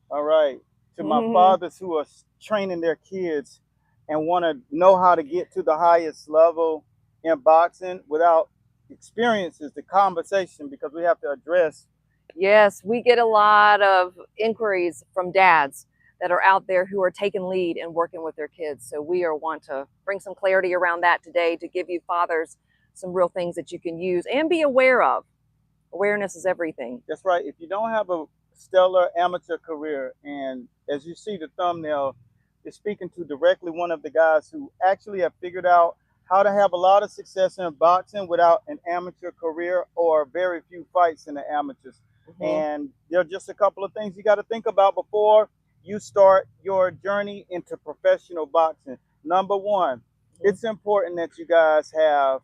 All right. To my Hmm. fathers who are training their kids and want to know how to get to the highest level in boxing without experience is the conversation because we have to address. Yes, we get a lot of inquiries from dads that are out there who are taking lead and working with their kids. So we are want to bring some clarity around that today to give you fathers some real things that you can use and be aware of. Awareness is everything. That's right. If you don't have a stellar amateur career, and as you see the thumbnail, is speaking to directly one of the guys who actually have figured out how to have a lot of success in boxing without an amateur career or very few fights in the amateurs. Hmm. And there are just a couple of things you got to think about before you start your journey into professional boxing. Number one, Hmm. it's important that you guys have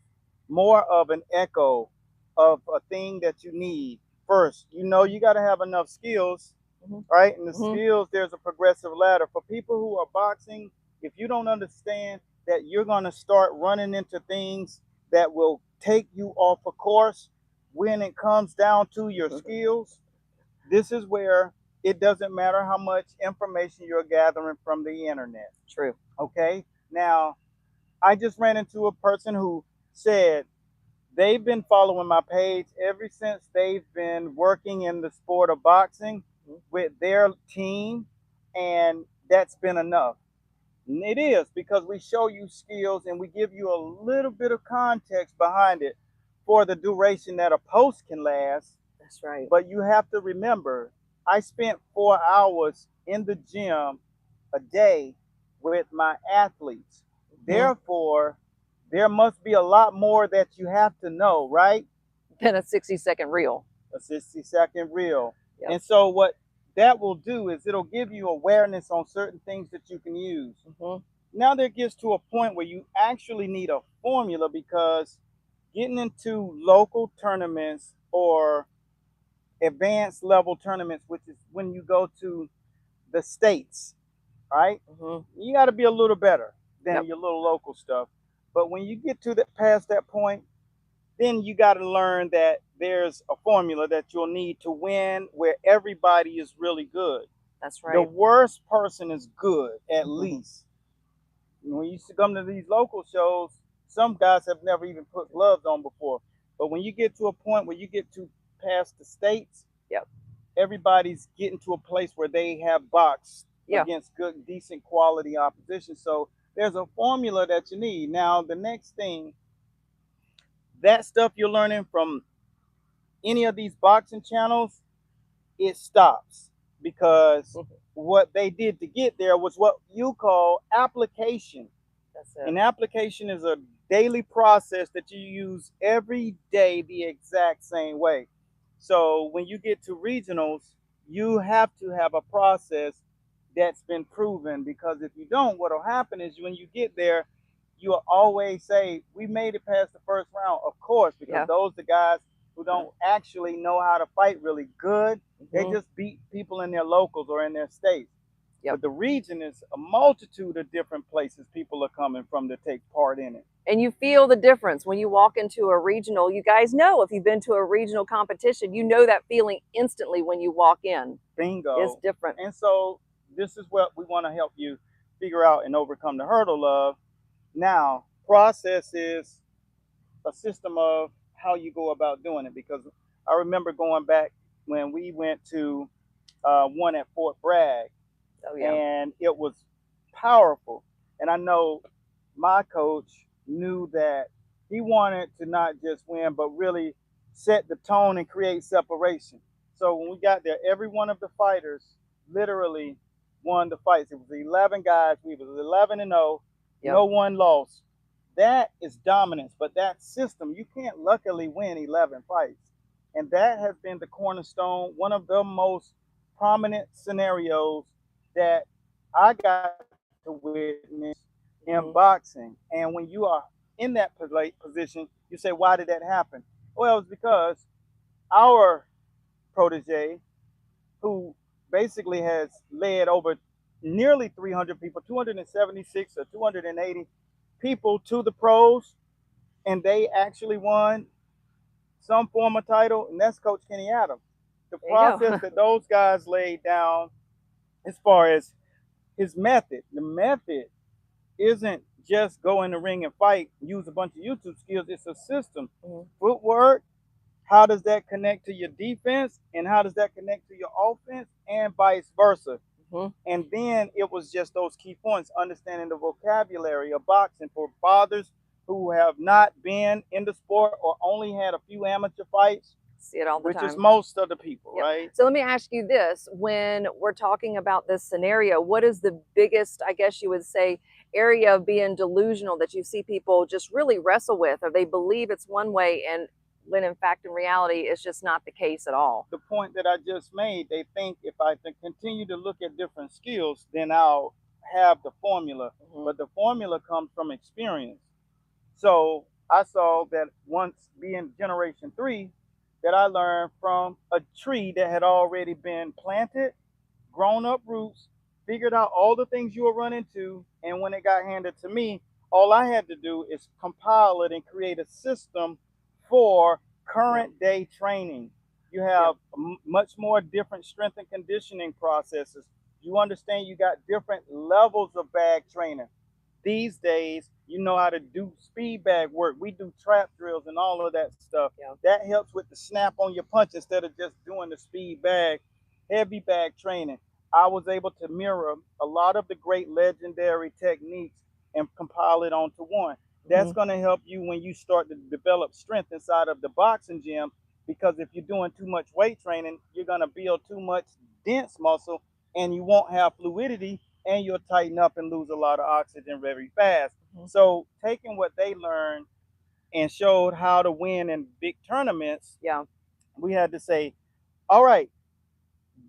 more of an echo of a thing that you need first. You know, you got to have enough skills, Hmm. right? And the Hmm. skills, there's a progressive ladder. For people who are boxing, if you don't understand that you're going to start running into things that will take you off a course when it comes down to your skills, this is where it doesn't matter how much information you're gathering from the internet. True. Okay? Now, I just ran into a person who said, they've been following my page ever since they've been working in the sport of boxing Hmm. with their team, and that's been enough. And it is because we show you skills and we give you a little bit of context behind it for the duration that a post can last. That's right. But you have to remember, I spent 4 hours in the gym a day with my athletes. Hmm. Therefore, there must be a lot more that you have to know, right? Been a 60-second reel. A 60-second reel. Yep. And so, what that will do is it'll give you awareness on certain things that you can use. Hmm. Now, there gets to a point where you actually need a formula because getting into local tournaments or advanced level tournaments, which is when you go to the states, right? Hmm. You got to be a little better than Yep. your little local stuff. But when you get to that past that point, then you got to learn that there's a formula that you'll need to win where everybody is really good. That's The right. worst person is good, at Hmm. least. When you used to come to these local shows, some guys have never even put gloves on before. But when you get to a point where you get to past the states, Yep. everybody's getting to a place where they have boxed Yeah. against good, decent quality opposition. So there's a formula that you need. Now, the next thing, that stuff you're learning from any of these boxing channels, it stops because Hmm. what they did to get there was what you call application. That's it. An application is a daily process that you use every day the exact same way. So when you get to regionals, you have to have a process that's been proven because if you don't, what'll happen is when you get there, you'll always say, we made it past the first round, of course, because Yeah. those are the guys who don't actually know how to fight really good. They Hmm. just beat people in their locals or in their states. Yep. But the region is a multitude of different places people are coming from to take part in it. And you feel the difference when you walk into a regional. You guys know if you've been to a regional competition, you know that feeling instantly when you walk in. It's Bingo. different. And so this is what we want to help you figure out and overcome the hurdle of. Now, process is a system of how you go about doing it because I remember going back when we went to one at Fort Bragg Oh yeah. and it was powerful. And I know my coach knew that he wanted to not just win, but really set the tone and create separation. So when we got there, every one of the fighters literally won the fights. It was 11 guys. We was 11 and 0. Yep. No one lost. That is dominance, but that system, you can't luckily win 11 fights. And that has been the cornerstone, one of the most prominent scenarios that I got to witness in boxing. Hmm. And when you are in that position, you say, why did that happen? Well, it's because our protege, who basically has led over nearly 300 people, 276 or 280 people to the pros, and they actually won some form of title, and that's Coach Kenny Adams. The There you process go. that those guys laid down as far as his method. The method isn't just go in the ring and fight, use a bunch of YouTube skills. It's a system. Mhm. Footwork, how does that connect to your defense? And how does that connect to your offense? And vice versa. Mhm. And then it was just those key points, understanding the vocabulary of boxing for fathers who have not been in the sport or only had a few amateur fights, See it all the which is time. most of the people, Yep. right? So let me ask you this. When we're talking about this scenario, what is the biggest, I guess you would say, area of being delusional that you see people just really wrestle with, or they believe it's one way and when in fact in reality it's just not the case at all? The point that I just made, they think if I continue to look at different skills, then I'll have the formula. Mhm. But the formula comes from experience. So I saw that once being generation 3, that I learned from a tree that had already been planted, grown up roots, figured out all the things you will run into. And when it got handed to me, all I had to do is compile it and create a system for current day training. You have much more different strength and conditioning processes. You understand you got different levels of bag training. These days, you know how to do speed bag work. We do trap drills and all of that stuff. Yeah. That helps with the snap on your punch instead of just doing the speed bag, heavy bag training. I was able to mirror a lot of the great legendary techniques and compile it onto one. That's Mhm. going to help you when you start to develop strength inside of the boxing gym, because if you're doing too much weight training, you're going to build too much dense muscle and you won't have fluidity, and you'll tighten up and lose a lot of oxygen very fast. Mhm. So taking what they learned and showed how to win in big tournaments, Yeah. we had to say, all right,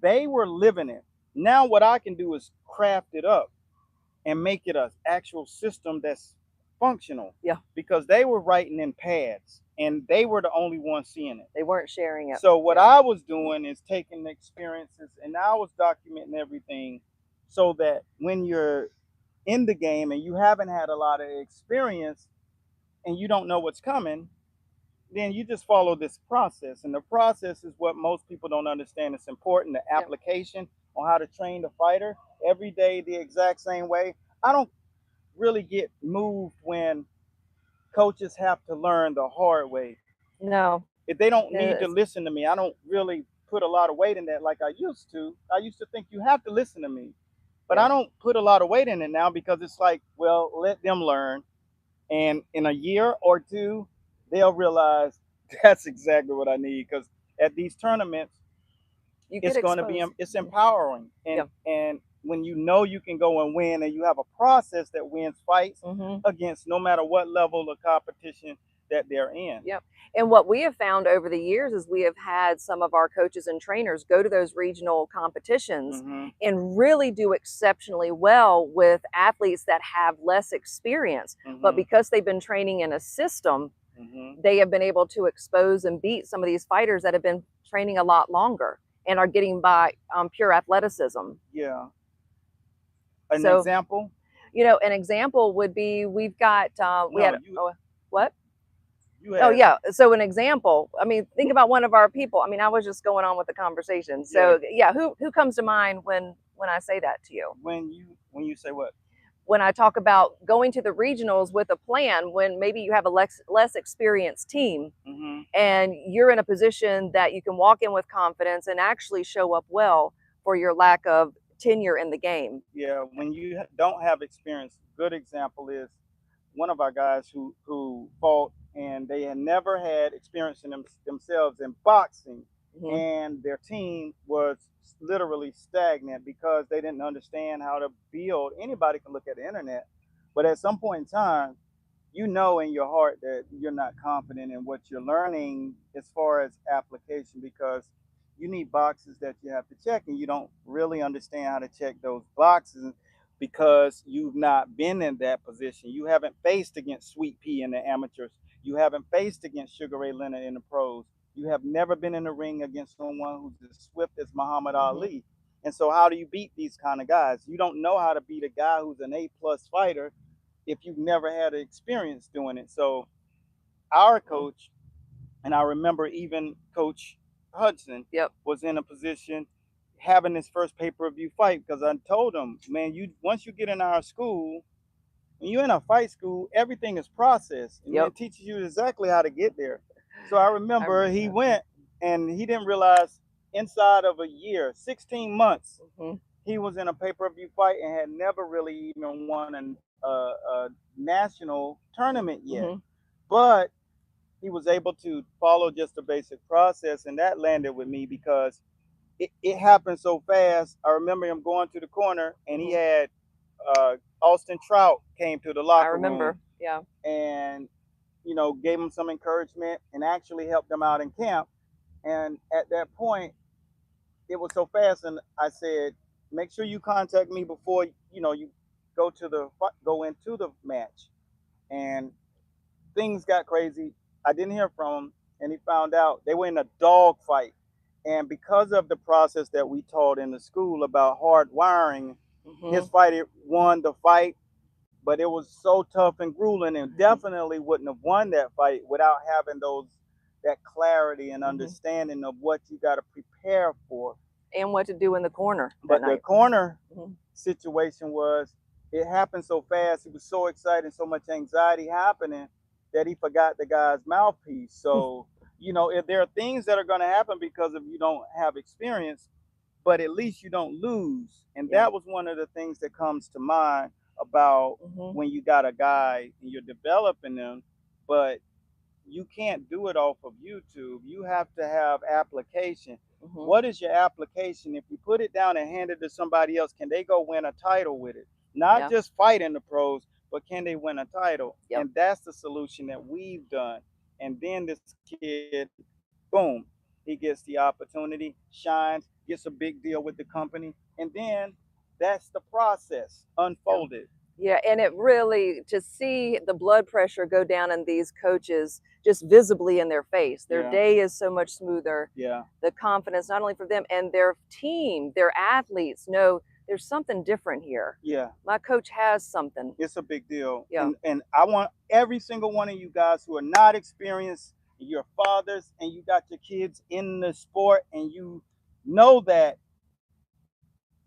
they were living it. Now what I can do is craft it up and make it an actual system that's functional. Yeah. Because they were writing in pads and they were the only ones seeing it. They weren't sharing it. So what Yeah. I was doing is taking the experiences and I was documenting everything so that when you're in the game and you haven't had a lot of experience and you don't know what's coming, then you just follow this process. And the process is what most people don't understand. It's important. The Yep. application on how to train the fighter every day the exact same way. I don't really get moved when coaches have to learn the hard way. No. If they don't need to It's, listen to me, I don't really put a lot of weight in that like I used to. I used to think you have to listen to me. But yeah. I don't put a lot of weight in it now because it's like, well, let them learn. And in a year or two, they'll realize that's exactly what I need. Because at these tournaments, You get it's going to be exposed. it's empowering. Yeah. And when you know you can go and win, and you have a process that wins fights Mhm. against no matter what level of competition that they're in. Yep. And what we have found over the years is we have had some of our coaches and trainers go to those regional competitions Mm-hmm. and really do exceptionally well with athletes that have less experience. But Mm-hmm. because they've been training in a system, Mm-hmm. they have been able to expose and beat some of these fighters that have been training a lot longer and are getting by pure athleticism. Yeah. An So, example? an example would be we've got, we No, had, oh, what? you Oh had. yeah. So an example. I mean, think about one of our people. I mean, I was just going on with the conversation. So yeah, who comes to mind when I say that to you? When you say what? When I talk about going to the regionals with a plan, when maybe you have a less experienced team Mm-hmm. and you're in a position that you can walk in with confidence and actually show up well for your lack of tenure in the game. Yeah, when you don't have experience, good example is one of our guys who fought and they had never had experience in themselves in boxing, Mhm. and their team was literally stagnant because they didn't understand how to build. Anybody can look at the internet, but at some point in time, you know in your heart that you're not confident in what you're learning as far as application, because you need boxes that you have to check and you don't really understand how to check those boxes because you've not been in that position. You haven't faced against Sweet Pea in the amateurs. You haven't faced against Sugar Ray Leonard in the pros. You have never been in the ring against someone who's as swift as Muhammad Mhm. Ali. And so how do you beat these kind of guys? You don't know how to beat a guy who's an A+ fighter if you've never had an experience doing it. So our coach, and I remember even Coach Hudson Yep. was in a position, having this first pay-per-view fight, because I told him, man, you once you get in our school, when you're in a fight school, everything is processed, and Yep. it teaches you exactly how to get there. So I remember he that. went, and he didn't realize inside of a year, 16 months, he was in a pay-per-view fight and had never really even won a national tournament yet. But he was able to follow just the basic process, and that landed with me because it happened so fast. I remember him going to the corner, and he had Austin Trout came to the I locker remember. room Yeah. and gave him some encouragement and actually helped him out in camp. And at that point, it was so fast, and I said, make sure you contact me before you go into the match. And things got crazy. I didn't hear from him, and he found out they were in a dog fight. And because of the process that we taught in the school about hardwiring, his fighter won the fight, but it was so tough and grueling, and definitely wouldn't have won that fight without having that clarity and understanding of what you got to prepare for and what to do in the corner. But the corner situation was, it happened so fast. He was so excited, so much anxiety happening that he forgot the guy's mouthpiece. So, if there are things that are going to happen because of you don't have experience, but at least you don't lose. And that was one of the things that comes to mind about when you got a guy and you're developing them, but you can't do it off of YouTube. You have to have application. What is your application? If you put it down and hand it to somebody else, can they go win a title with it? Not just fight in the pros, but can they win a title? And that's the solution that we've done. And then this kid, boom, he gets the opportunity, shines, gets a big deal with the company, and then that's the process unfolded. Yeah, and it really, to see the blood pressure go down in these coaches just visibly in their face, their day is so much smoother. The confidence, not only for them and their team, their athletes know there's something different here. My coach has something. It's a big deal. And I want every single one of you guys who are not experienced, your fathers, and you got your kids in the sport, and you know that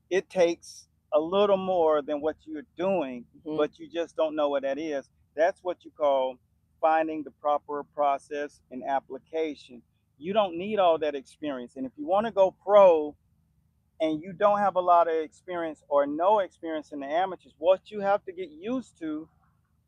it takes a little more than what you're doing, but you just don't know what that is. That's what you call finding the proper process and application. You don't need all that experience. And if you want to go pro and you don't have a lot of experience or no experience in the amateurs, what you have to get used to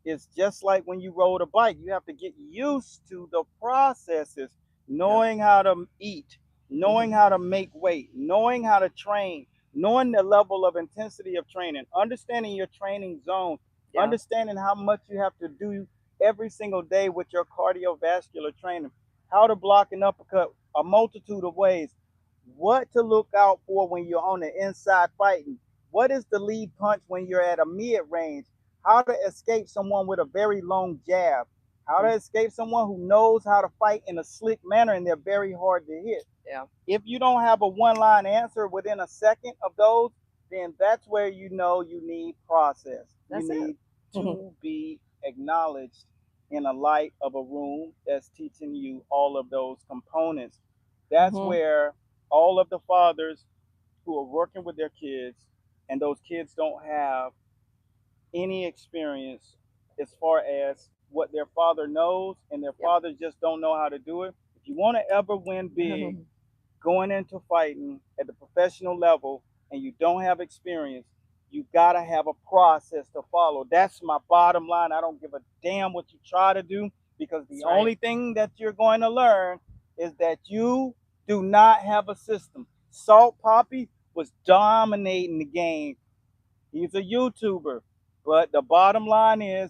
is just like when you rode a bike. You have to get used to the processes, knowing how to eat, knowing how to make weight, knowing how to train, knowing the level of intensity of training, understanding your training zone, understanding how much you have to do every single day with your cardiovascular training, how to block an uppercut a multitude of ways, what to look out for when you're on the inside fighting, what is the lead punch when you're at a mid-range, how to escape someone with a very long jab, how to escape someone who knows how to fight in a slick manner and they're very hard to hit. If you don't have a one-line answer within a second of those, then that's where you know you need process. You need to be acknowledged in a light of a room that's teaching you all of those components. That's where all of the fathers who are working with their kids, and those kids don't have any experience as far as what their father knows, and their fathers just don't know how to do it. If you want to ever win big, going into fighting at the professional level, and you don't have experience, you gotta have a process to follow. That's my bottom line. I don't give a damn what you try to do, because the only thing that you're going to learn is that you do not have a system. Salt Poppy was dominating the game. He's a YouTuber. But the bottom line is,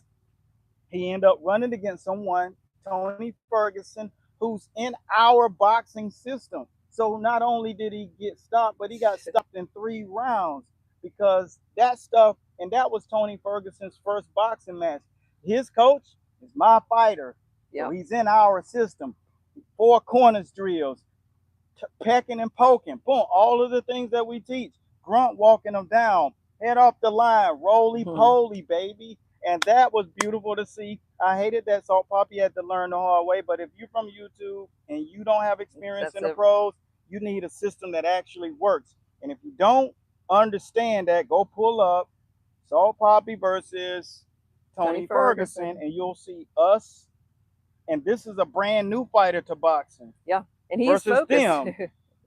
he ended up running against someone, Tony Ferguson, who's in our boxing system. So not only did he get stopped, but he got stopped in 3 rounds, because that stuff, and that was Tony Ferguson's first boxing match. His coach is my fighter. So he's in our system. 4 corners drills, pecking and poking, boom, all of the things that we teach. Grunt walking them down, head off the line, roly-poly, baby. And that was beautiful to see. I hated that Salt Poppy had to learn the hard way, but if you're from YouTube and you don't have experience in the pros, you need a system that actually works. And if you don't understand that, go pull up Saul Poppy versus Tony Tony Ferguson, Ferguson. and you'll see us. And this is a brand new fighter to boxing Yeah, and he's versus focused. them,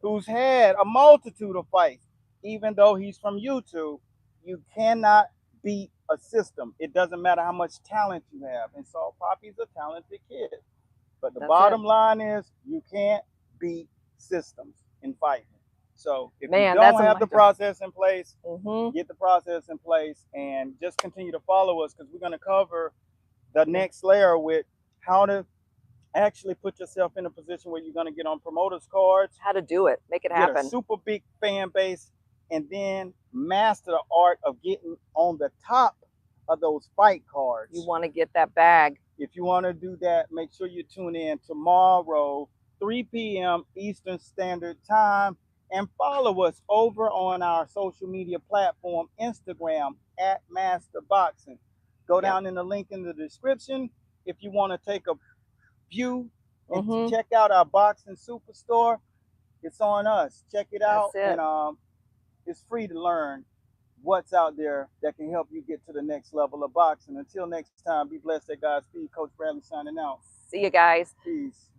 who's had a multitude of fights. Even though he's from YouTube, you cannot beat a system. It doesn't matter how much talent you have. And Saul Poppy's a talented kid. But the That's bottom it. line is you can't beat systems in fighting. So if you Man, don't that's have the amazing. process in place, hmm get the process in place and just continue to follow us, because we're going to cover the next layer with how to actually put yourself in a position where you're going to get on promoters cards, How to do it, make it get a happen. super big fan base, and then master the art of getting on the top of those fight cards. You want to get that bag. If you want to do that, make sure you tune in tomorrow, 3 p.m. Eastern Standard Time, and follow us over on our social media platform, Instagram at Master Boxing. Go down in the link in the description if you want to take a view and check out our boxing superstore. It's on us. Check it out, That's it. and it's free to learn what's out there that can help you get to the next level of boxing. Until next time, be blessed at Godspeed. Coach Bradley signing out. See you guys. Peace.